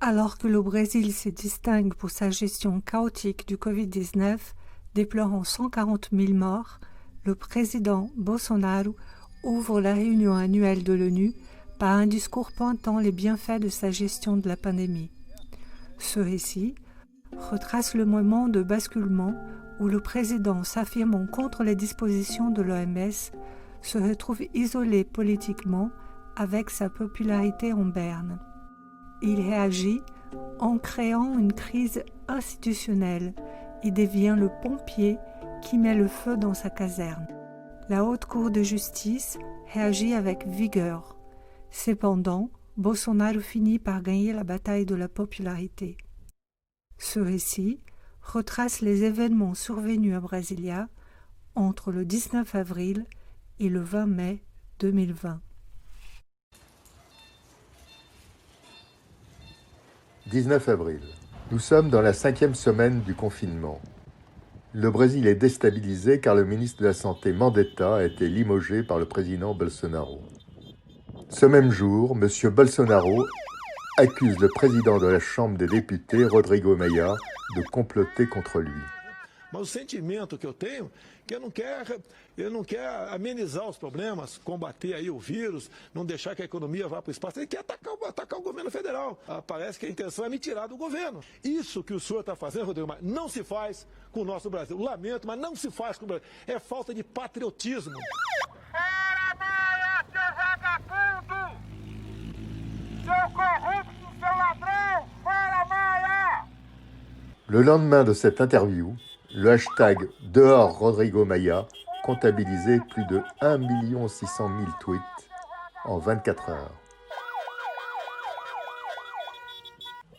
Alors que le Brésil se distingue pour sa gestion chaotique du Covid-19, déplorant 140 000 morts, le président Bolsonaro ouvre la réunion annuelle de l'ONU par un discours pointant les bienfaits de sa gestion de la pandémie. Ce récit retrace le moment de basculement où le président, s'affirmant contre les dispositions de l'OMS, se retrouve isolé politiquement avec sa popularité en berne. Il réagit en créant une crise institutionnelle et devient le pompier qui met le feu dans sa caserne. La Haute Cour de justice réagit avec vigueur. Cependant, Bolsonaro finit par gagner la bataille de la popularité. Ce récit retrace les événements survenus à Brasilia entre le 19 avril et le 20 mai 2020. 19 avril. Nous sommes dans la 5e semaine du confinement. Le Brésil est déstabilisé car le ministre de la Santé Mandetta a été limogé par le président Bolsonaro. Ce même jour, M. Bolsonaro accuse le président de la Chambre des députés, Rodrigo Maia, de comploter contre lui. Mas o sentimento que eu tenho que ele não quer amenizar os problemas, combater aí o vírus, não deixar que a economia vá para o espaço. Ele quer atacar o governo federal. Parece que a intenção é me tirar do governo. Isso que o senhor está fazendo, Rodrigo Maia, não se faz com o nosso Brasil. Lamento, mas não se faz com o Brasil. É falta de patriotismo. Fora Maia, seu vagabundo! Seu corrupto, seu ladrão! Fora Maia! Le lendemain de cette interview, le hashtag Dehors Rodrigo Maia comptabilisait plus de 1 600 000 tweets en 24 heures.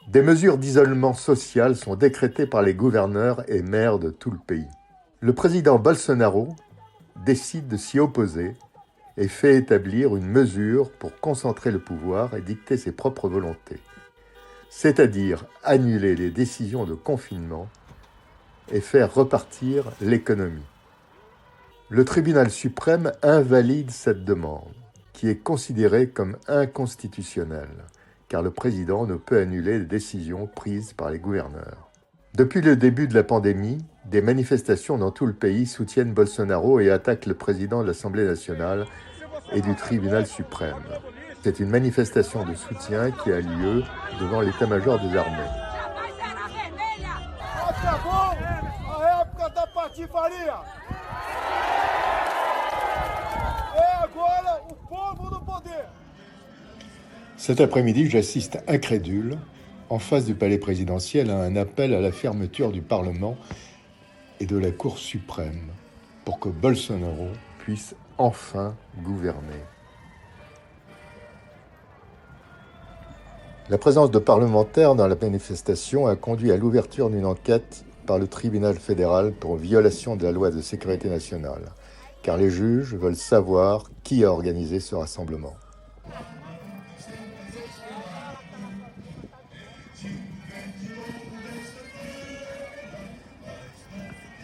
Des mesures d'isolement social sont décrétées par les gouverneurs et maires de tout le pays. Le président Bolsonaro décide de s'y opposer et fait établir une mesure pour concentrer le pouvoir et dicter ses propres volontés, c'est-à-dire annuler les décisions de confinement et faire repartir l'économie. Le tribunal suprême invalide cette demande, qui est considérée comme inconstitutionnelle, car le président ne peut annuler les décisions prises par les gouverneurs. Depuis le début de la pandémie, des manifestations dans tout le pays soutiennent Bolsonaro et attaquent le président de l'Assemblée nationale et du tribunal suprême. C'est une manifestation de soutien qui a lieu devant l'état-major des armées. Cet après-midi, j'assiste incrédule, en face du palais présidentiel, à un appel à la fermeture du Parlement et de la Cour suprême pour que Bolsonaro puisse enfin gouverner. La présence de parlementaires dans la manifestation a conduit à l'ouverture d'une enquête par le tribunal fédéral pour violation de la loi de sécurité nationale, car les juges veulent savoir qui a organisé ce rassemblement.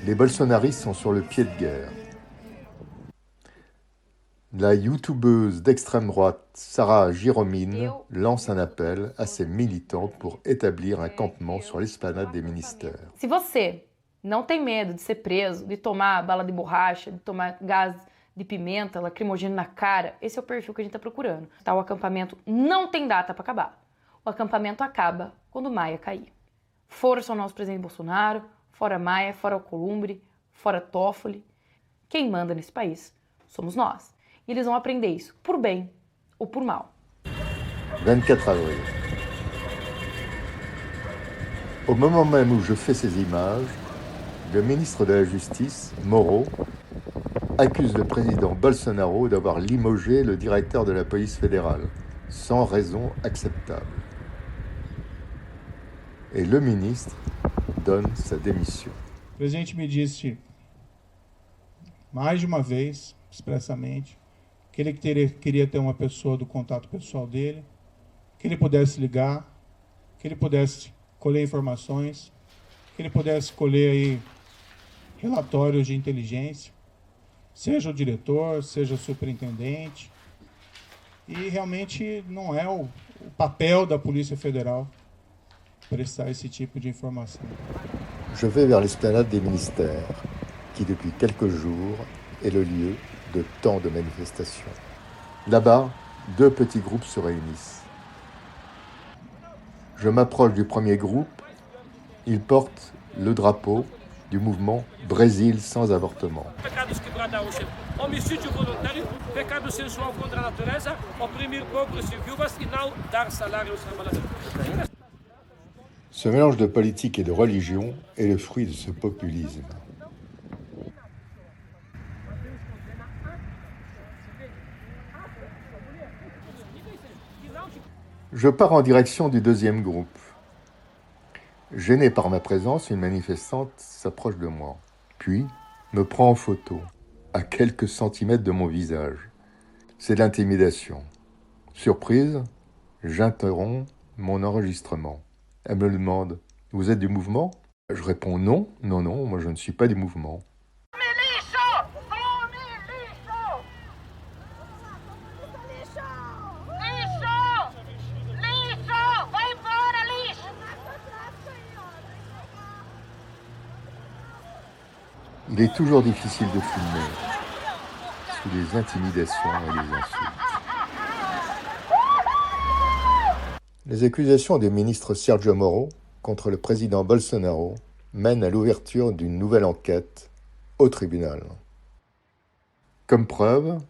Les bolsonaristes sont sur le pied de guerre. La youtubeuse d'extrême droite Sarah Giromine lance un appel à ses militants pour établir un campement sur l'esplanade des ministères. Se você não tem medo de ser preso, de tomar bala de borracha, de tomar gás de pimenta, lacrimogêneo na cara, esse é o perfil que a gente está procurando. O acampamento não tem data para acabar. O acampamento acaba quando Maia cair. Força ao nosso presidente Bolsonaro, fora Maia, fora Alcolumbre, fora Toffoli. Quem manda nesse país somos nós. E eles vão aprender isso, por bem ou por mal. 24 avril. Au moment même où je fais ces images, le ministre de la Justice, Moro, accuse le président Bolsonaro d'avoir limogé le directeur de la police fédérale, sans raison acceptable. Et le ministre donne sa démission. O presidente me disse, mais de uma vez, expressamente, que ele queria ter uma pessoa do contato pessoal dele, que ele pudesse ligar, que ele pudesse colher informações, que ele pudesse colher aí relatórios de inteligência, seja o diretor, seja o superintendente. E realmente não é o papel da Polícia Federal prestar esse tipo de informação. Je vais vers l'esplanade des ministères, qui depuis quelques jours est le lieu de tant de manifestations. Là-bas, 2 petits groupes se réunissent. Je m'approche du premier groupe. Il porte le drapeau du mouvement Brésil sans avortement. Pecados que Brada hoje, homicídio voluntário, pecado sensual contra a natureza, oprimir pobres e viúvas e não dar salário aos trabalhadores. Ce mélange de politique et de religion est le fruit de ce populisme. Je pars en direction du deuxième groupe. Gêné par ma présence, une manifestante s'approche de moi, puis me prend en photo, à quelques centimètres de mon visage. C'est de l'intimidation. Surprise, j'interromps mon enregistrement. Elle me demande « Vous êtes du mouvement ?» Je réponds « Non, non, non, moi je ne suis pas du mouvement. » Il est toujours difficile de filmer, sous les intimidations et les insultes. Les accusations du ministre Sergio Moro contre le président Bolsonaro mènent à l'ouverture d'une nouvelle enquête au tribunal. Comme preuve,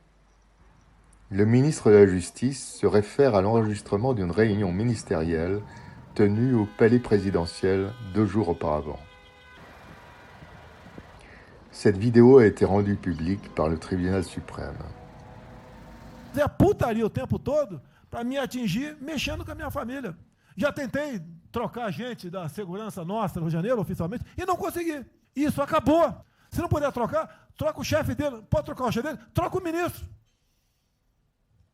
le ministre de la Justice se réfère à l'enregistrement d'une réunion ministérielle tenue au palais présidentiel 2 jours auparavant. Cette vidéo a été rendue publique par le tribunal suprême. É putaria o tempo todo para me atingir mexendo com a minha família. Já tentei trocar a gente da segurança nossa no Rio de Janeiro, oficialmente, e não consegui. Isso acabou. Se não puder trocar, troca o chefe dele. Pode trocar o chefe dele? Troca o ministro.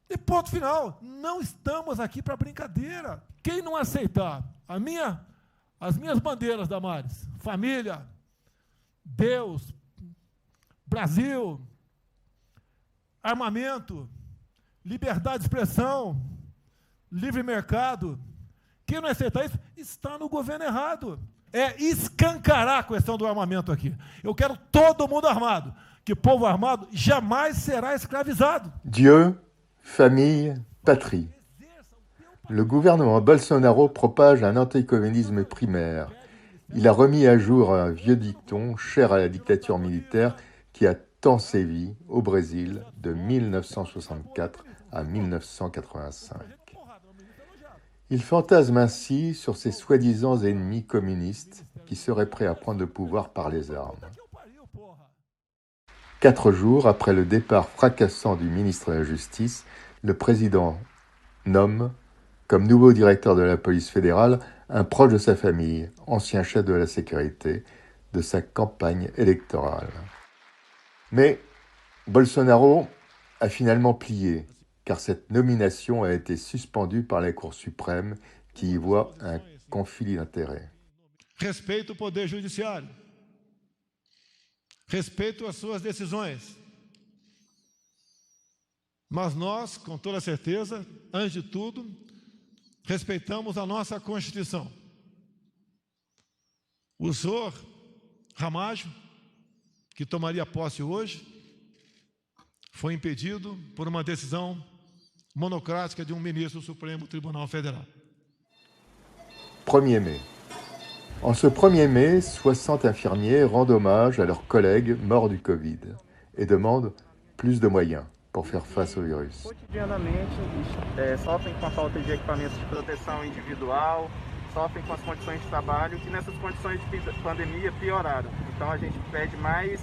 E ponto final. Não estamos aqui para brincadeira. Quem não aceitar as minhas bandeiras, Damares, família, Deus, Brasil, armamento, liberdade de expressão, livre mercado. Quem não aceitar isso está no governo errado. É escancarar a questão do armamento aqui. Eu quero todo mundo armado, que povo armado jamais será escravizado. Dieu, famille, patrie. Le gouvernement Bolsonaro propage un anticommunisme primaire. Il a remis à jour un vieux dicton cher à la dictature militaire qui a tant sévi au Brésil de 1964 à 1985. Il fantasme ainsi sur ses soi-disant ennemis communistes qui seraient prêts à prendre le pouvoir par les armes. 4 jours après le départ fracassant du ministre de la Justice, le président nomme, comme nouveau directeur de la police fédérale, un proche de sa famille, ancien chef de la sécurité, de sa campagne électorale. Mais Bolsonaro a finalement plié, car cette nomination a été suspendue par la Cour suprême qui y voit un conflit d'intérêts. Respeito o poder judiciário. Respeito as suas decisões. Mas nós, com toda certeza, antes de tudo, respeitamos a nossa Constituição. O senhor Ramalho, que tomaria posse hoje, foi impedido por uma decisão monocrática de ministre du Suprême Tribunal Fédéral. 1er mai. En ce 1er mai, 60 infirmiers rendent hommage à leurs collègues morts du Covid et demandent plus de moyens pour faire face au virus. Cotidianamente, sofrem com a falta de equipamentos de proteção individual, sofrem com as condições de trabalho, que nessas condições de pandemia pioraram. Então a gente pede mais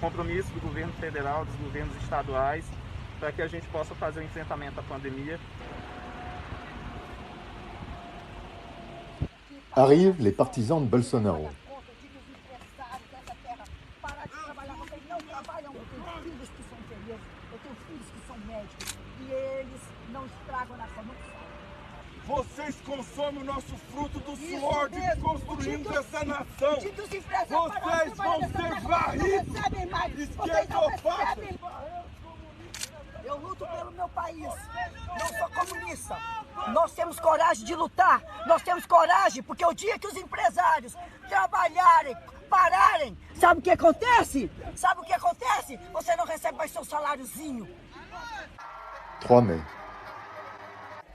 compromisso do governo federal, dos governos estaduais, para que a gente possa fazer o enfrentamento à pandemia. Arrivent les partisans de Bolsonaro. Vocês consomem o nosso fruto do suor de que construímos essa nação. Vocês vão ser varridos, esquerdopata. Eu luto pelo meu país. Não sou comunista. Nós temos coragem de lutar. Nós temos coragem porque o dia que os empresários trabalharem, pararem, sabe o que acontece? Sabe o que acontece? Você não recebe mais seu saláriozinho. 3 mai.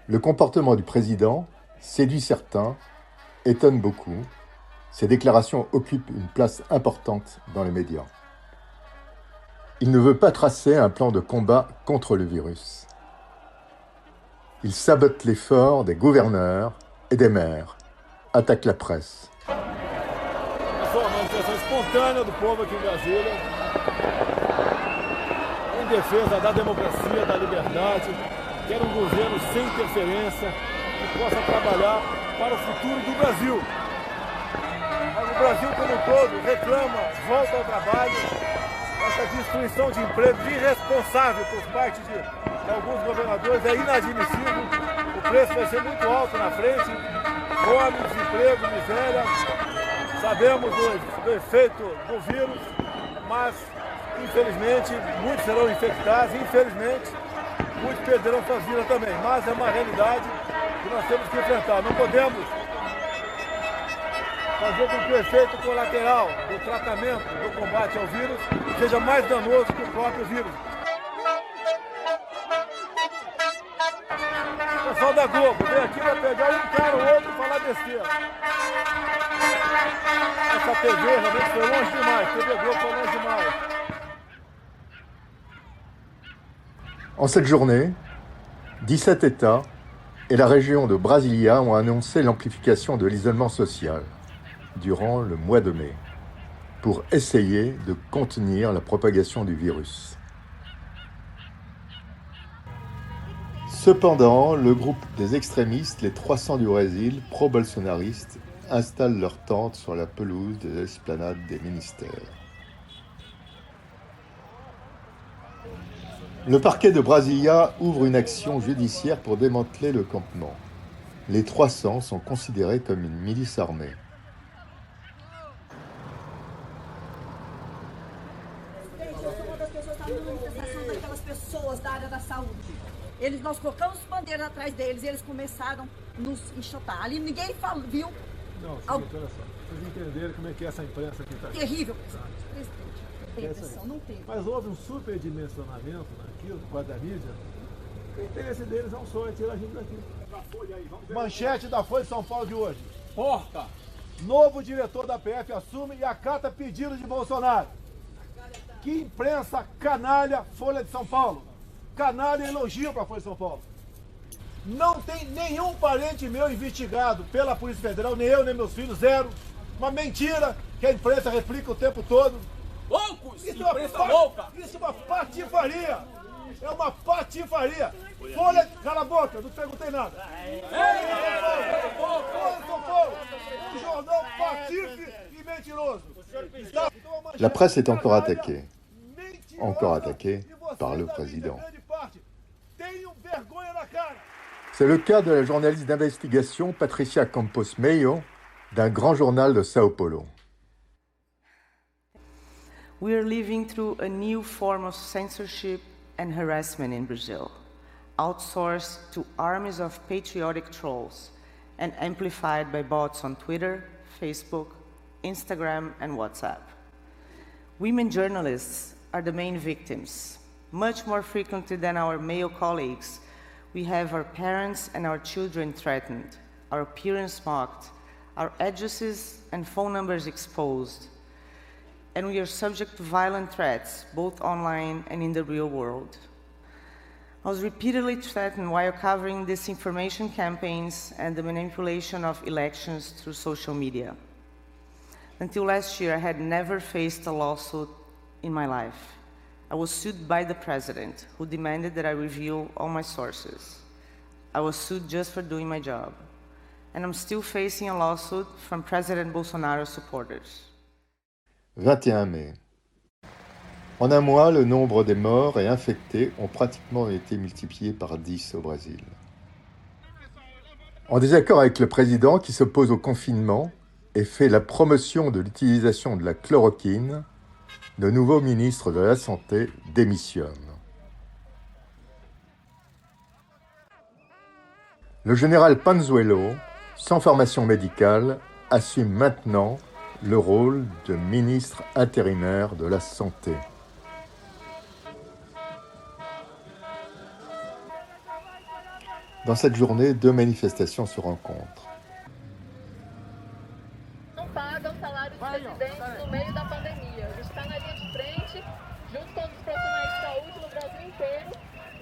Le comportement du président séduit certains, étonne beaucoup. Ses déclarations occupent une place importante dans les médias. Il ne veut pas tracer un plan de combat contre le virus. Il sabote l'effort des gouverneurs et des maires, attaque la presse. Foi uma manifestação espontânea do povo aqui em Brasília, em defesa da democracia, da liberdade, quer um governo sem interferência, que possa trabalhar para o futuro do Brasil. O Brasil como um todo reclama, volta ao trabalho, essa destruição de empregos irresponsável por parte de alguns governadores é inadmissível. O preço vai ser muito alto na frente, fome, desemprego, miséria. Sabemos do efeito do vírus, mas infelizmente muitos serão infectados, infelizmente muitos perderão suas vidas também. Mas é uma realidade que nós temos que enfrentar. Não podemos fazer com que o efeito colateral do tratamento do combate ao vírus seja mais danoso que o próprio vírus. O pessoal da Globo vem aqui para pegar um cara ou outro e falar besteira. Essa TV realmente foi longe demais, TV Globo foi longe demais. En cette journée, 17 États et la région de Brasilia ont annoncé l'amplification de l'isolement social durant le mois de mai pour essayer de contenir la propagation du virus. Cependant, le groupe des extrémistes, les 300 du Brésil, pro-bolsonaristes, installent leurs tentes sur la pelouse des esplanades des ministères. Le parquet de Brasilia ouvre une action judiciaire pour démanteler le campement. Les 300 sont considérés comme une milice armée. Nós colocamos bandeiras atrás deles e eles começaram a nos enxotar. Ali ninguém viu. Não, seguinte, olha só. Vocês entenderam como é que é essa imprensa aqui está aqui. Terrível, presidente. Tem pressão, não tem. Mas houve um superdimensionamento naquilo, por causa da mídia. O interesse deles é um só, é tirar a gente daqui. Manchete da Folha de São Paulo de hoje. Porta! Novo diretor da PF assume e acata pedido de Bolsonaro. Que imprensa canalha, Folha de São Paulo. Canalha elogio para a Folha de São Paulo. Não tem nenhum parente meu investigado pela Polícia Federal, nem eu, nem meus filhos, zero. Uma mentira que a imprensa replica o tempo todo. Loucos! Isso Imprensa é uma louca! Isso é uma patifaria! É uma patifaria! Folha, cala a boca, não perguntei nada. Folha de São Paulo, um jornal patife e mentiroso. La presse est encore attaquée par le président. C'est le cas de la journaliste d'investigation Patricia Campos Meio, d'un grand journal de Sao Paulo. We are living through a new form of censorship and harassment in Brazil, outsourced to armies of patriotic trolls and amplified by bots on Twitter, Facebook, Instagram, and WhatsApp. Women journalists are the main victims. Much more frequently than our male colleagues, we have our parents and our children threatened, our appearance mocked, our addresses and phone numbers exposed, and we are subject to violent threats, both online and in the real world. I was repeatedly threatened while covering disinformation campaigns and the manipulation of elections through social media. Until last year, I had never faced a lawsuit in my life. I was sued by the president, who demanded that I reveal all my sources. I was sued just for doing my job. And I'm still facing a lawsuit from President Bolsonaro's supporters. 21 mai. En un mois, le nombre des morts et infectés ont pratiquement été multipliés par 10 au Brésil. En désaccord avec le président qui s'oppose au confinement et fait la promotion de l'utilisation de la chloroquine, le nouveau ministre de la Santé démissionne. Le général Panzuelo, sans formation médicale, assume maintenant le rôle de ministre intérimaire de la Santé. Dans cette journée, 2 manifestations se rencontrent. Não pagam salário dos presidentes no meio da pandemia. A gente está na linha de frente, junto com os profissionais de saúde no Brasil inteiro,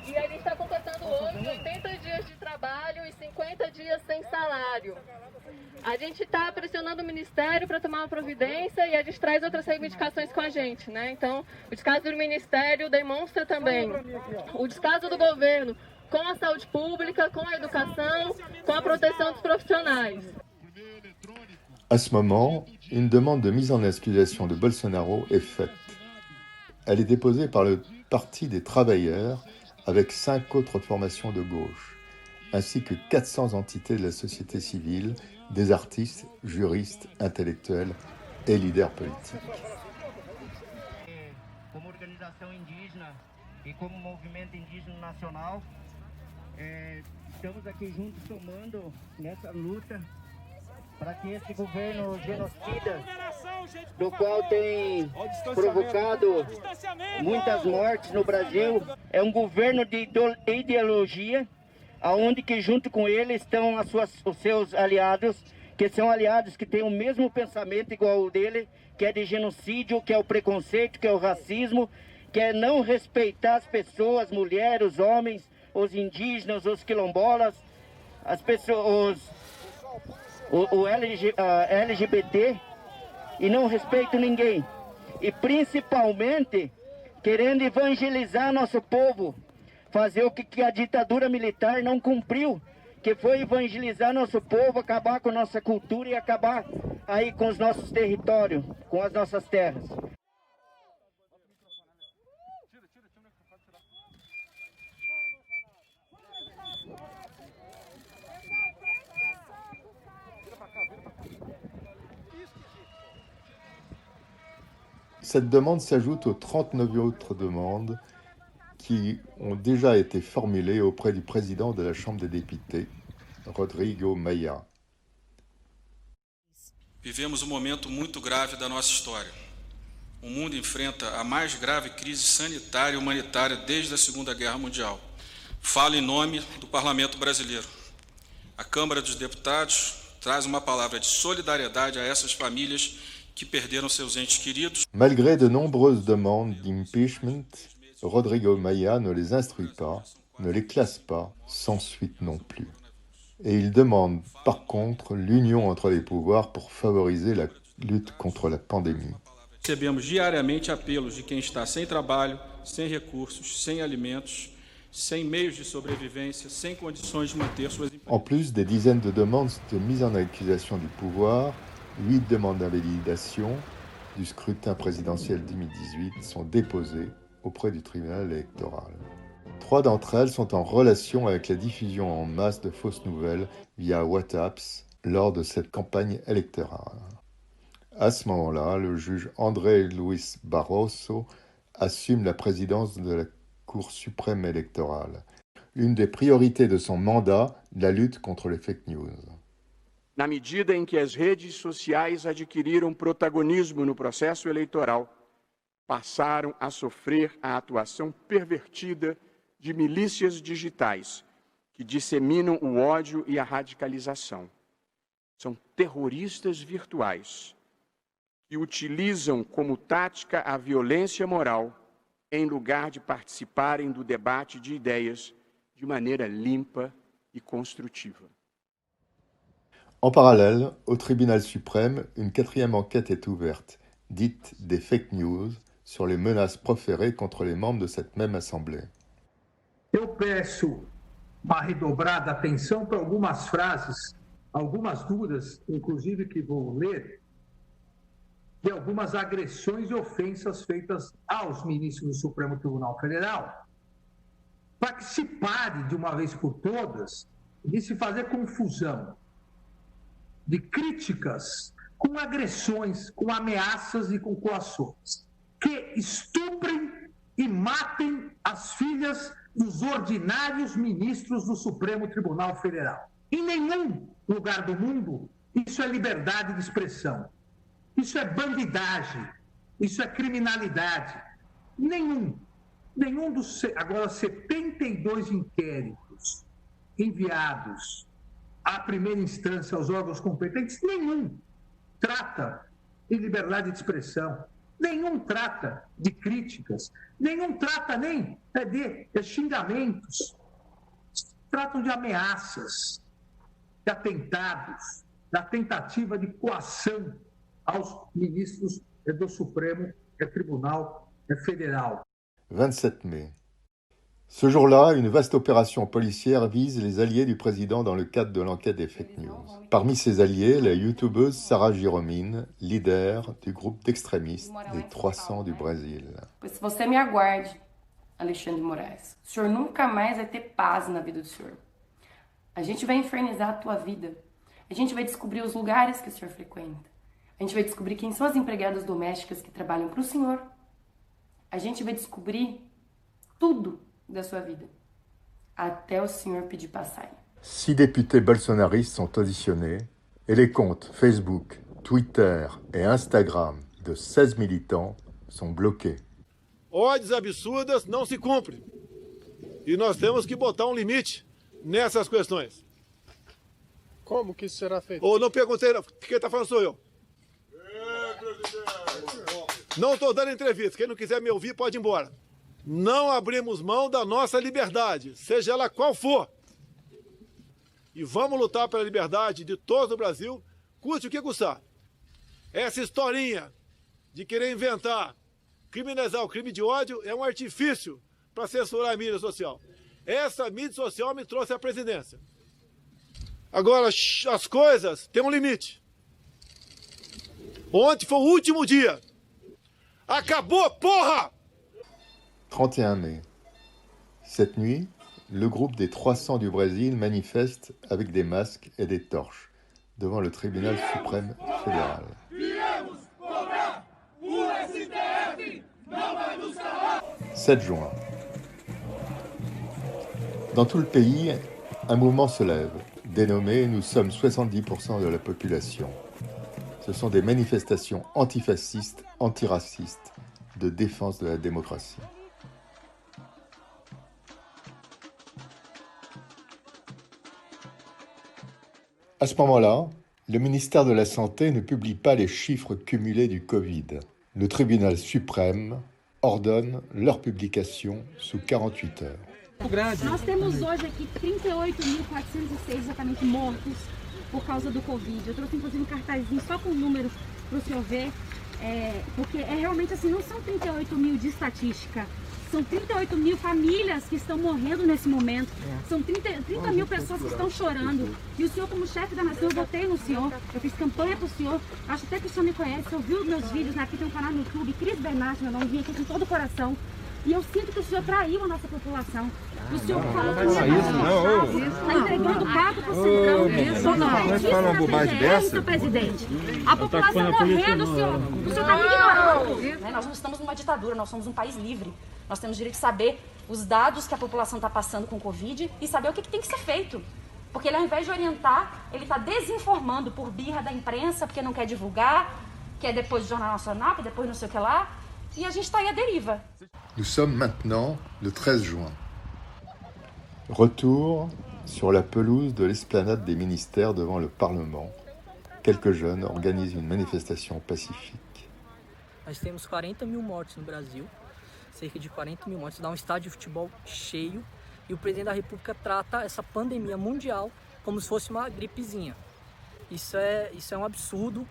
e a gente está completando hoje 80 dias de trabalho e 50 dias sem salário. A gente está pressionando o Ministério para tomar uma providência e a gente traz outras reivindicações com a gente, né? Então, o descaso do Ministério demonstra também o descaso do governo com a saúde pública, com a educação, com a proteção dos profissionais. À ce moment, une demande de mise en accusation de Bolsonaro est faite. Elle est déposée par le Parti des travailleurs avec 5 autres formations de gauche, ainsi que 400 entités de la société civile, des artistes, juristes, intellectuels et leaders politiques. Como organização indígena e como movimento indígena nacional, estamos aqui juntos somando nessa luta para que esse governo genocida, do qual tem provocado muitas mortes no Brasil, é um governo de ideologia, aonde que junto com ele estão os seus aliados, que são aliados que têm o mesmo pensamento igual ao dele, que é de genocídio, que é o preconceito, que é o racismo, que é não respeitar as pessoas, mulheres, os homens, os indígenas, os quilombolas, as pessoas, o LGBT, e não respeito ninguém. E principalmente querendo evangelizar nosso povo, fazer o que a ditadura militar não cumpriu, que foi evangelizar nosso povo, acabar com nossa cultura e acabar aí com os nossos territórios, com as nossas terras. Cette demande s'ajoute aux 39 autres demandes qui ont déjà été formulées auprès du président de la Chambre des députés, Rodrigo Maia. Vivemos um momento muito grave da nossa história. O mundo enfrenta a mais grave crise sanitária e humanitária desde a Segunda Guerra Mundial. Falo em nome do Parlamento Brasileiro. A Câmara dos Deputados traz uma palavra de solidariedade a essas famílias que perderam seus entes queridos. Malgré de nombreuses demandes d'impeachment, Rodrigo Maia ne les instruit pas, ne les classe pas, sans suite non plus. Et il demande par contre l'union entre les pouvoirs pour favoriser la lutte contre la pandémie. Recebemos diariamente apelos de quem está sem trabalho, sem recursos, sem alimentos, sem meios de sobrevivência, sem condições de manter suas empresas. En plus des dizaines de demandes de mise en accusation du pouvoir, 8 demandes d'invalidation du scrutin présidentiel 2018 sont déposées auprès du tribunal électoral. 3 d'entre elles sont en relation avec la diffusion en masse de fausses nouvelles via WhatsApp lors de cette campagne électorale. À ce moment-là, le juge André Luis Barroso assume la présidence de la Cour suprême électorale. Une des priorités de son mandat, la lutte contre les fake news. Na medida em que as redes sociais adquiriram protagonismo no processo eleitoral, passaram a sofrer a atuação pervertida de milícias digitais que disseminam o ódio e a radicalização. São terroristas virtuais que utilizam como tática a violência moral em lugar de participarem do debate de ideias de maneira limpa e construtiva. En parallèle, au tribunal suprême, une 4e enquête est ouverte, dite des fake news, sur les menaces proférées contre les membres de cette même assemblée. Eu peço uma redobrada atenção para algumas frases, algumas dúvidas, inclusive que vou ler, de algumas agressões e ofensas feitas aos ministros do Supremo Tribunal Federal, para que se pare de uma vez por todas de se fazer confusão de críticas com agressões, com ameaças e com coações, que estuprem e matem as filhas dos ordinários ministros do Supremo Tribunal Federal. Em nenhum lugar do mundo isso é liberdade de expressão. Isso é bandidagem. Isso é criminalidade. Nenhum dos... Agora, 72 inquéritos enviados à primeira instância aos órgãos competentes, nenhum trata de liberdade de expressão, nenhum trata de críticas, nenhum trata nem de xingamentos, tratam de ameaças, de atentados, da tentativa de coação aos ministros do Supremo Tribunal Fédéral. 27 mai. Ce jour-là, une vaste opération policière vise les alliés du président dans le cadre de l'enquête des fake news. Parmi ces alliés, la youtubeuse Sarah Giromine, leader du groupe d'extrémistes des 300 du Brésil. Pois você me aguarde, Alexandre de Moraes. O senhor nunca mais vai ter paz na vida do senhor. A gente vai infernizar a tua vida. A gente vai descobrir os lugares que o senhor frequenta. A gente vai descobrir quem são as empregadas domésticas que trabalham para o senhor. A gente vai descobrir tudo da sua vida, até o senhor pedir passagem. 6 députés bolsonaristes sont auditionnés et les comptes Facebook, Twitter et Instagram de 16 militants sont bloqués. Ordens absurdas não se cumprem. E nós temos que botar um limite nessas questões. Como que isso será feito? Ou não perguntei, não. Quem está falando sou eu. Não estou dando entrevista. Quem não quiser me ouvir pode ir embora. Não abrimos mão da nossa liberdade, seja ela qual for. E vamos lutar pela liberdade de todos no Brasil, custe o que custar. Essa historinha de querer inventar, criminalizar o crime de ódio é um artifício para censurar a mídia social. Essa mídia social me trouxe à presidência. Agora, as coisas têm um limite. Ontem foi o último dia. Acabou, porra! 31 mai. Cette nuit, le groupe des 300 du Brésil manifeste avec des masques et des torches devant le tribunal suprême fédéral. 7 juin. Dans tout le pays, un mouvement se lève, dénommé « Nous sommes 70% de la population ». Ce sont des manifestations antifascistes, antiracistes, de défense de la démocratie. À ce moment-là, le ministère de la Santé ne publie pas les chiffres cumulés du Covid. Le tribunal suprême ordonne leur publication sous 48 heures. Nós temos hoje aqui 38.406 exatamente mortos por causa do Covid. Eu trouxe inclusive um cartazinho só com números para o senhor ver, porque realmente assim, não são 38 mil de estatística, são 38 mil famílias que estão morrendo nesse momento, são 30 mil pessoas que estão chorando. E o senhor, como chefe da nação, eu votei no senhor, eu fiz campanha para o senhor, acho até que o senhor me conhece, eu vi os meus vídeos, aqui tem um canal no YouTube, Cris Bernardi, meu nome, vim aqui com todo o coração. E eu sinto que o senhor traiu a nossa população. O senhor falou que está entregando pago para o Centrão. Fala uma bobagem dessa? Presidente. A população morrendo, o senhor está me ignorando. Nós não estamos numa ditadura, nós somos um país livre. Nós temos direito de saber os dados que a população está passando com o Covid e saber o que tem que ser feito. Porque ele, ao invés de orientar, ele está desinformando por birra da imprensa, porque não quer divulgar, quer depois do Jornal Nacional, que depois não sei o que lá. E a gente está aí à deriva. Nous sommes maintenant le 13 juin. Retour sur la pelouse de l'esplanade des ministères devant le Parlement. Quelques jeunes organisent une manifestation pacifique. Nós temos 40 mil mortos no Brasil, cerca de 40 mil mortos, dá um estádio de futebol cheio, e o presidente da República trata essa pandemia mundial como se fosse uma gripezinha. Isso é um absurdo.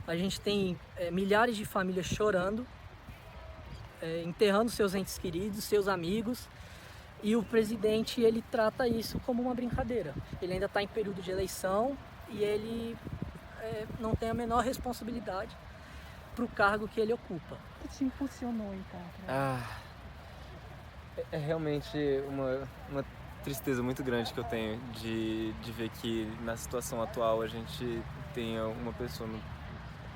A gente tem milhares de famílias chorando, enterrando seus entes queridos, seus amigos, e o presidente ele trata isso como uma brincadeira. Ele ainda está em período de eleição e ele não tem a menor responsabilidade para o cargo que ele ocupa. O que te impulsionou então? É realmente uma tristeza muito grande que eu tenho de ver que na situação atual a gente tenha uma pessoa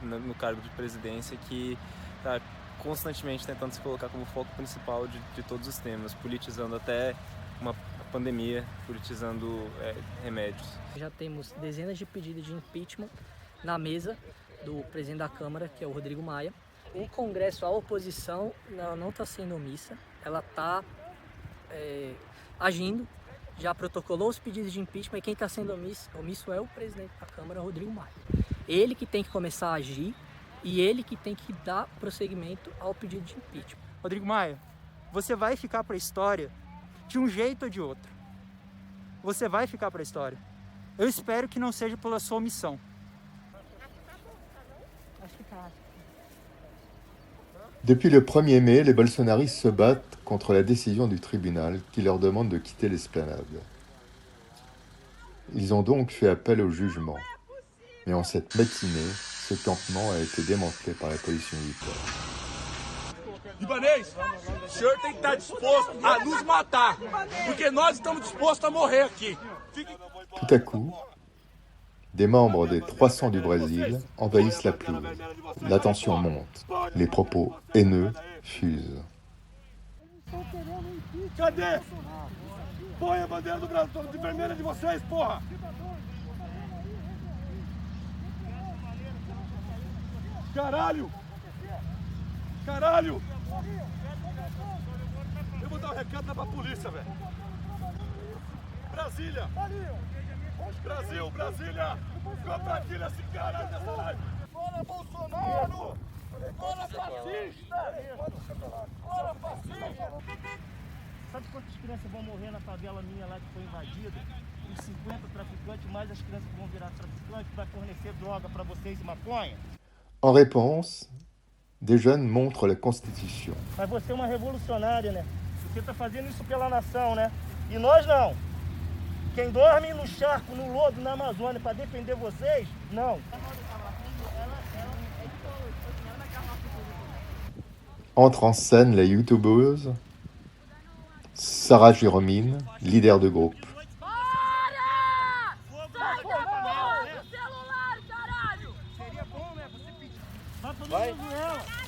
no cargo de presidência que está constantemente tentando se colocar como foco principal de todos os temas, politizando até uma pandemia, politizando remédios. Já temos dezenas de pedidos de impeachment na mesa do presidente da Câmara, que é o Rodrigo Maia. O Congresso, a oposição não está sendo omissa, ela está agindo, já protocolou os pedidos de impeachment e quem está sendo omisso é o presidente da Câmara, Rodrigo Maia. Ele que tem que começar a agir e ele que tem que dar prosseguimento ao pedido de impeachment. Rodrigo Maia, você vai ficar para a história de um jeito ou de outro. Você vai ficar para a história. Eu espero que não seja pela sua omissão. Depuis le 1er mai, les bolsonaristes se battent contre la décision du tribunal qui leur demande de quitter l'esplanade. Ils ont donc fait appel au jugement. Mais en cette matinée, ce campement a été démantelé par la police militaire. Ibanez, o senhor tem que estar disposto a nos matar, porque nós estamos dispostos a morrer aqui. Tout à coup, des membres des 300 du Brésil envahissent la pelouse. La tension monte. Les propos haineux fusent. Cadê? Põe a bandeira do Brasil de vermelha de vocês, porra! Caralho! Caralho! Eu vou dar um recado lá pra polícia, velho. Brasília! Brasil, Brasília! Compartilha esse caralho dessa live! Fora Bolsonaro! Fora fascista! Fora fascista! Sabe quantas crianças vão morrer na favela minha lá que foi invadida? Os 50 traficantes, mais as crianças que vão virar traficantes para fornecer droga para vocês e maconha? En réponse, des jeunes montrent la Constitution. Mas você é uma revolucionária, né? Você está fazendo isso pela nação, né? E nós não. Quem dorme no charco, no lodo, na Amazônia para defender vocês, não. Entre en scène la youtubeuse Sarah Jérôme, leader de groupe. Vai.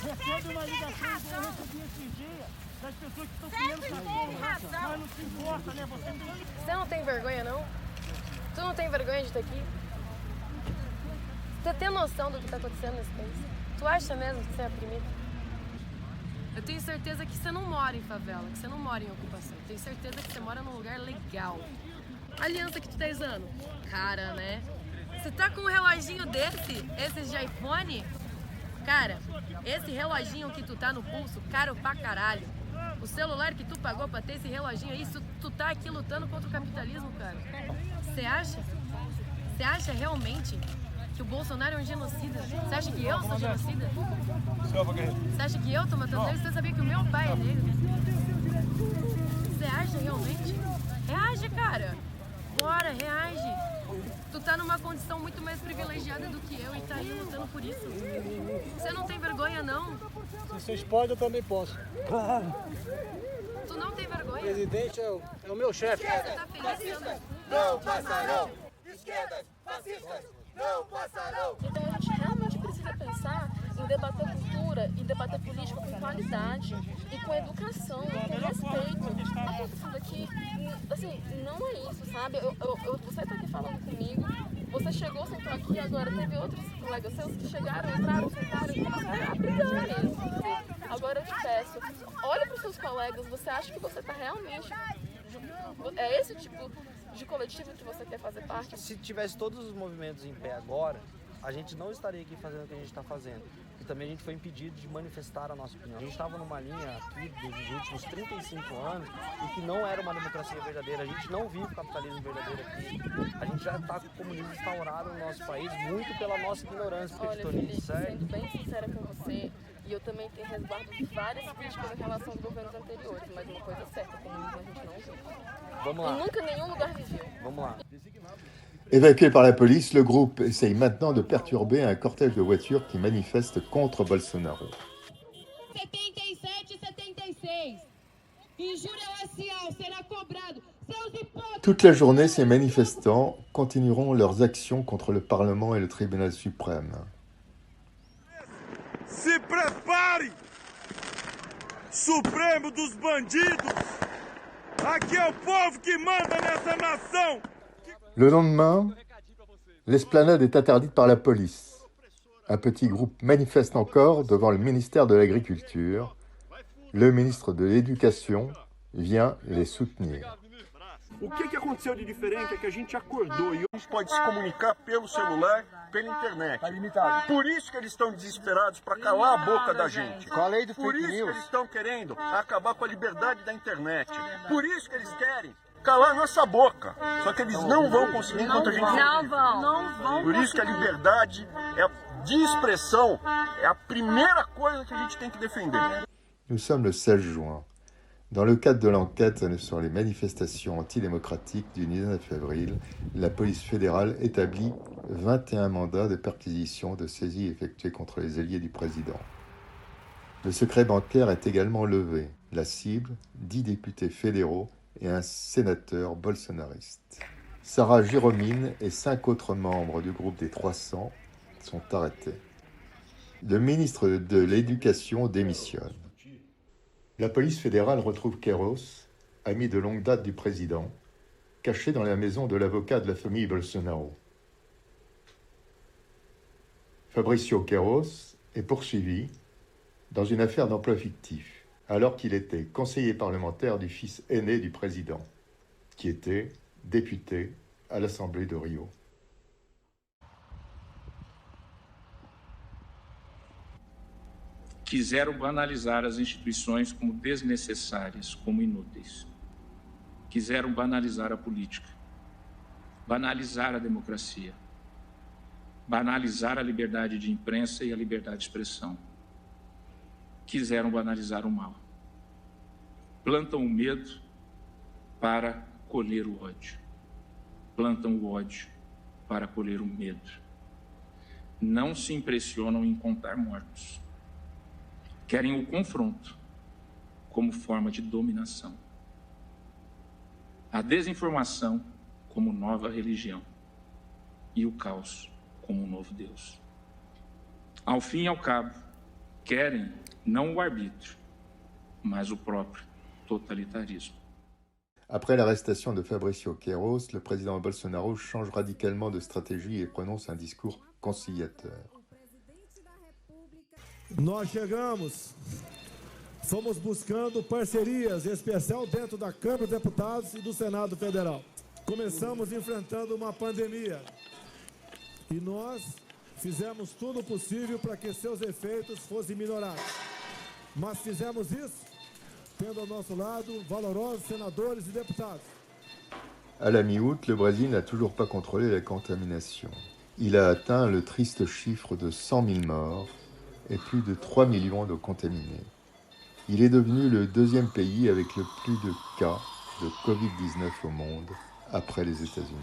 Recebe uma ligação que eu recebi esses dias das pessoas que estão comendo cachorro, mas não se importa, né? Você não tem vergonha, não? Tu não tem vergonha de estar aqui? Você tem noção do que está acontecendo nesse país? Tu acha mesmo que você é oprimido? Eu tenho certeza que você não mora em favela, que você não mora em ocupação. Eu tenho certeza que você mora num lugar legal. A aliança que tu tá usando? Cara, né? Você tá com um reloginho esses de iPhone? Cara, esse reloginho que tu tá no pulso, caro pra caralho. O celular que tu pagou pra ter esse reloginho aí, tu tá aqui lutando contra o capitalismo, cara. Você acha? Você acha realmente que o Bolsonaro é um genocida? Você acha que eu sou genocida? Você acha que eu tô matando negros? Você sabia que o meu pai é negro? Você acha realmente? Reage, cara. Bora, reage. Tu tá numa condição muito mais privilegiada do que eu e tá aí lutando por isso. Você não tem vergonha, não? Se vocês podem, eu também posso. Claro. Tu não tem vergonha? O presidente é o meu chefe. Você tá feliz? Não passarão! Esquerdas, fascistas, não passarão! Então a gente realmente precisa pensar em debater cultura e debater política com qualidade e com educação, com respeito. Tá acontecendo aqui, assim, não é isso, sabe? Você tá aqui falando comigo, você chegou, sentou aqui, agora teve outros colegas seus que chegaram, entraram, sentaram e começaram a brigar mesmo. Agora eu te peço, olha para os seus colegas, você acha que você tá realmente... É esse tipo de coletivo que você quer fazer parte? Se tivesse todos os movimentos em pé agora, a gente não estaria aqui fazendo o que a gente está fazendo. E também a gente foi impedido de manifestar a nossa opinião. A gente estava numa linha aqui dos últimos 35 anos e que não era uma democracia verdadeira. A gente não vive o capitalismo verdadeiro aqui. A gente já está com o comunismo instaurado no nosso país muito pela nossa ignorância. Olha, Felipe, sendo bem sincera com você, e eu também tenho resguardo de várias críticas em relação aos governos anteriores, mas uma coisa é certa, o comunismo a gente não vive. Vamos lá. E nunca em nenhum lugar viveu. Vamos lá. Évacué par la police, le groupe essaye maintenant de perturber un cortège de voitures qui manifeste contre Bolsonaro. 77 e 76. Injúria racial será cobrado. Toute la journée, ces manifestants continueront leurs actions contre le Parlement et le Tribunal suprême. Se prepare! Supremo dos bandidos! Aqui é o povo que manda nessa nação. Le lendemain, l'esplanade est interdite par la police. Un petit groupe manifeste encore devant le ministère de l'Agriculture. Le ministre de l'Éducation vient les soutenir. O que aconteceu de diferente é que a gente acordou e a gente pode se comunicar pelo celular, pela internet. Tá limitado. Por isso que eles estão desesperados para calar a boca da gente. Com a lei do fake news. Por isso que eles estão querendo acabar com a liberdade da internet. Por isso que eles querem calar a nossa boca. Só que eles não vão conseguir enquanto a gente não vão. Por isso que a liberdade de expressão é a primeira coisa que a gente tem que defender. Nous sommes le 16 juin. Dans le cadre de l'enquête sur les manifestations antidémocratiques du 19 avril, la police fédérale établit 21 mandats de perquisition de saisie effectués contre les alliés du président. Le secret bancaire est également levé. La cible, 10 députés fédéraux et un sénateur bolsonariste. Sarah Giromine et 5 autres membres du groupe des 300 sont arrêtés. Le ministre de l'Éducation démissionne. La police fédérale retrouve Queiroz, ami de longue date du président, caché dans la maison de l'avocat de la famille Bolsonaro. Fabricio Queiroz est poursuivi dans une affaire d'emploi fictif, alors qu'il était conseiller parlementaire du fils aîné du président, qui était député à l'Assemblée de Rio. Quiseram banalizar as instituições como desnecessárias, como inúteis. Quiseram banalizar a política, banalizar a democracia, banalizar a liberdade de imprensa e a liberdade de expressão. Quiseram banalizar o mal. Plantam o medo para colher o ódio. Plantam o ódio para colher o medo. Não se impressionam em contar mortos. Querem o confronto como forma de dominação. A desinformação como nova religião e o caos como um novo Deus. Ao fim e ao cabo, querem não o arbítrio, mas o próprio totalitarisme. Après l'arrestation de Fabricio Queiroz, le président Bolsonaro change radicalement de stratégie et prononce un discours conciliateur. Nós fomos buscando parcerias, em especial dentro da Câmara dos Deputados e do Senado Federal. Começamos enfrentando uma pandemia e nós fizemos tudo o possível para que seus efeitos fossem minorados. Mas fizemos isso tendo ao nosso lado valorosos senadores e deputados. À la mi-août, le Brésil n'a toujours pas contrôlé la contamination. Il a atteint le triste chiffre de 100 000 morts et plus de 3 millions de contaminés. Il est devenu le deuxième pays avec le plus de cas de Covid-19 au monde, après les États-Unis.